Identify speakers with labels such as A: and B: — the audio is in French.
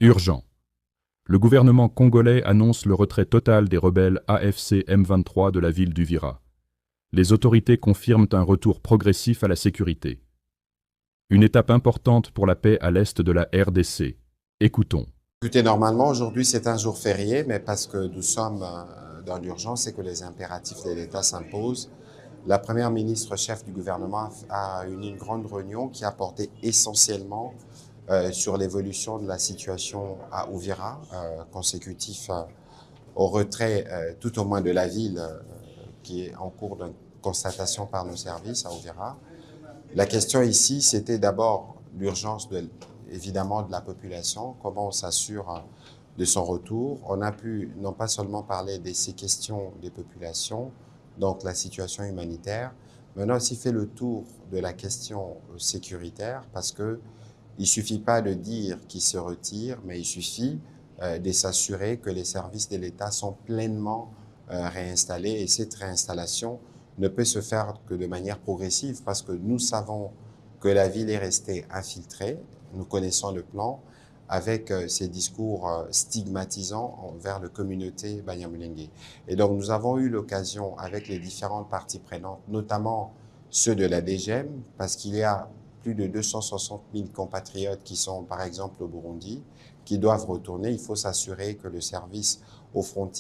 A: Urgent. Le gouvernement congolais annonce le retrait total des rebelles AFC M23 de la ville d'Uvira. Les autorités confirment un retour progressif à la sécurité. Une étape importante pour la paix à l'est de la RDC. Écoutons.
B: Écoutez, normalement, aujourd'hui, c'est un jour férié, mais parce que nous sommes dans l'urgence et que les impératifs de l'État s'imposent, la première ministre chef du gouvernement a eu une grande réunion qui a porté essentiellement sur l'évolution de la situation à Uvira, consécutif au retrait tout au moins de la ville qui est en cours de constatation par nos services à Uvira. La question ici, c'était d'abord l'urgence évidemment de la population, comment on s'assure de son retour. On a pu non pas seulement parler de ces questions des populations, donc la situation humanitaire, mais on a aussi fait le tour de la question sécuritaire parce que il suffit pas de dire qu'ils se retirent, mais il suffit de s'assurer que les services de l'État sont pleinement réinstallés et cette réinstallation ne peut se faire que de manière progressive parce que nous savons que la ville est restée infiltrée, nous connaissons le plan, avec ces discours stigmatisants envers la communauté Banyamulenge. Et donc nous avons eu l'occasion avec les différentes parties prenantes, notamment ceux de la DGM, parce qu'il y a plus de 260 000 compatriotes qui sont par exemple au Burundi, qui doivent retourner. Il faut s'assurer que le service aux frontières